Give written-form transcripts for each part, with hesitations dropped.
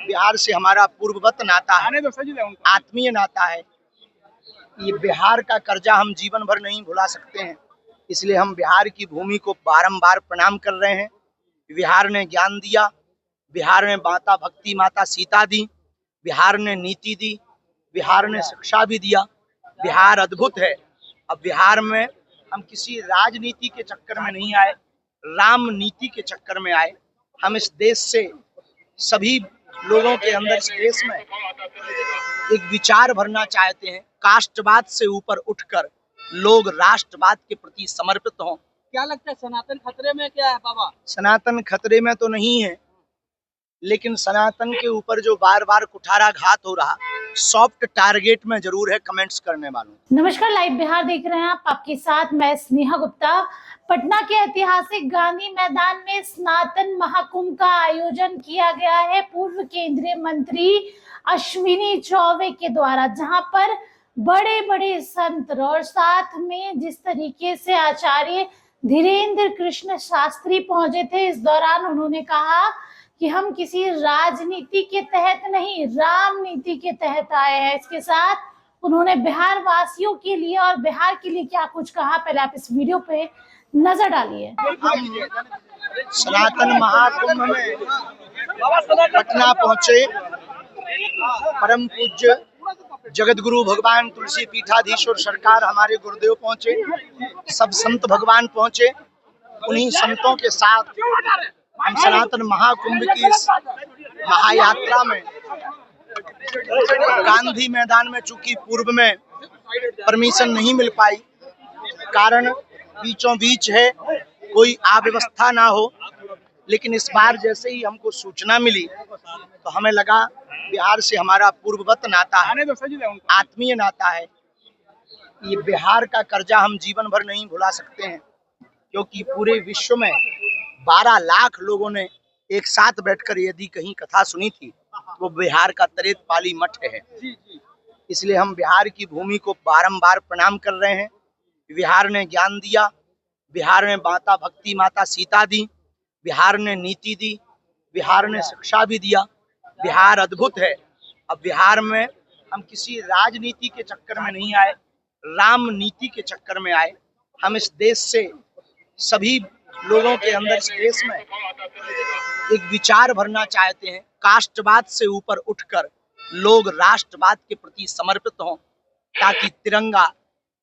बिहार से हमारा पूर्ववत नाता है, आत्मीय नाता है। ये बिहार का कर्जा हम जीवन भर नहीं भुला सकते हैं, इसलिए हम बिहार की भूमि को बारंबार प्रणाम कर रहे हैं। बिहार ने ज्ञान दिया, बिहार ने माता भक्ति माता सीता दी, बिहार ने नीति दी, बिहार ने शिक्षा भी दिया। बिहार अद्भुत है। अब बिहार में हम किसी राजनीति के चक्कर में नहीं आए, राम नीति के चक्कर में आए। हम इस देश से सभी लोगों के अंदर इस देश में एक विचार भरना चाहते हैं, कास्टवाद से ऊपर उठकर लोग राष्ट्रवाद के प्रति समर्पित हों। क्या लगता है सनातन खतरे में क्या है बाबा? सनातन खतरे में तो नहीं है, लेकिन सनातन के ऊपर जो बार बार कुठाराघात हो रहा, सॉफ्ट टारगेट में जरूर है कमेंट्स करने वालों। नमस्कार, लाइव बिहार देख रहे हैं आप। आपके साथ मैं स्नेहा गुप्ता। पटना के ऐतिहासिक गांधी मैदान में सनातन महाकुंभ का आयोजन किया गया है पूर्व केंद्रीय मंत्री अश्विनी चौबे के द्वारा, जहां पर बड़े बड़े संत और साथ में जिस तरीके से आचार्य धीरेन्द्र कृष्ण शास्त्री पहुंचे थे, इस दौरान उन्होंने कहा कि हम किसी राजनीति के तहत नहीं, राम नीति के तहत आए हैं। इसके साथ उन्होंने बिहार वासियों के लिए और बिहार के लिए क्या कुछ कहा, पहले आप इस वीडियो पे नजर डालिए। सनातन महाकुंभ में पटना पहुंचे परम पूज्य जगत गुरु भगवान तुलसी पीठाधीश्वर सरकार, हमारे गुरुदेव पहुंचे, सब संत भगवान पहुंचे। उन्हीं संतों के साथ हम सनातन महाकुंभ की इस महायात्रा में गांधी मैदान में, चूंकि पूर्व में परमिशन नहीं मिल पाई, कारण बीचों बीच है, कोई अव्यवस्था ना हो, लेकिन इस बार जैसे ही हमको सूचना मिली तो हमें लगा बिहार से हमारा पूर्ववत नाता है, आत्मीय नाता है। ये बिहार का कर्जा हम जीवन भर नहीं भुला सकते हैं, क्योंकि पूरे विश्व में 12 लाख लोगों ने एक साथ बैठकर यदि कहीं कथा सुनी थी, वो बिहार का तरेत पाली मठ है। इसलिए हम बिहार की भूमि को बारंबार प्रणाम कर रहे हैं। बिहार ने ज्ञान दिया, बिहार ने माता भक्ति माता सीता दी, बिहार ने नीति दी, बिहार ने शिक्षा भी दिया। बिहार अद्भुत है। अब बिहार में हम किसी राजनीति के चक्कर में नहीं आए, राम नीति के चक्कर में आए। हम इस देश से सभी लोगों के अंदर इस देश में एक विचार भरना चाहते हैं, कास्टवाद से ऊपर उठकर लोग राष्ट्रवाद के प्रति समर्पित हों, ताकि तिरंगा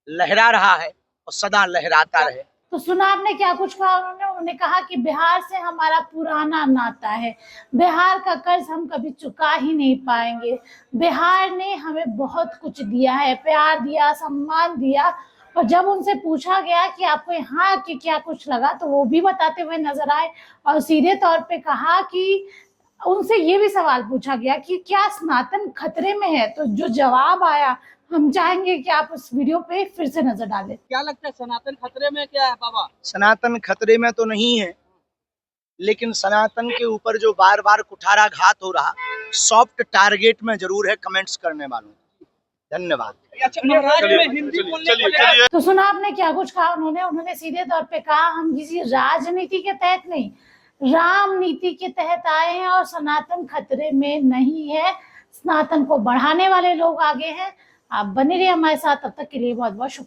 लहरा रहा है और सदा लहराता रहे। तो सुना आपने क्या कुछ कहा उन्होंने कहा कि बिहार से हमारा पुराना नाता है, बिहार का कर्ज हम कभी चुका ही नहीं पाएंगे। बिहार ने हमें बहुत कुछ दिया है, प्यार दिया, सम्मान दिया। और जब उनसे पूछा गया कि आपको यहाँ के क्या कुछ लगा, तो वो भी बताते हुए नजर आए और सीधे तौर पे कहा कि उनसे ये भी सवाल पूछा गया कि क्या सनातन खतरे में है, तो जो जवाब आया, हम चाहेंगे कि आप उस वीडियो पे फिर से नजर डालें। क्या लगता है सनातन खतरे में क्या है बाबा? सनातन खतरे में तो नहीं है, लेकिन सनातन के ऊपर जो बार बार कुठाराघात हो रहा, सॉफ्ट टारगेट में जरूर है कमेंट्स करने वालों। धन्यवाद। तो सुना आपने क्या कुछ कहा उन्होंने सीधे तौर पे कहा, हम किसी राजनीति के तहत नहीं, राम नीति के तहत आए हैं और सनातन खतरे में नहीं है। सनातन को बढ़ाने वाले लोग आगे हैं। आप बने रहिए हमारे साथ, तब तक के लिए बहुत बहुत शुक्रिया।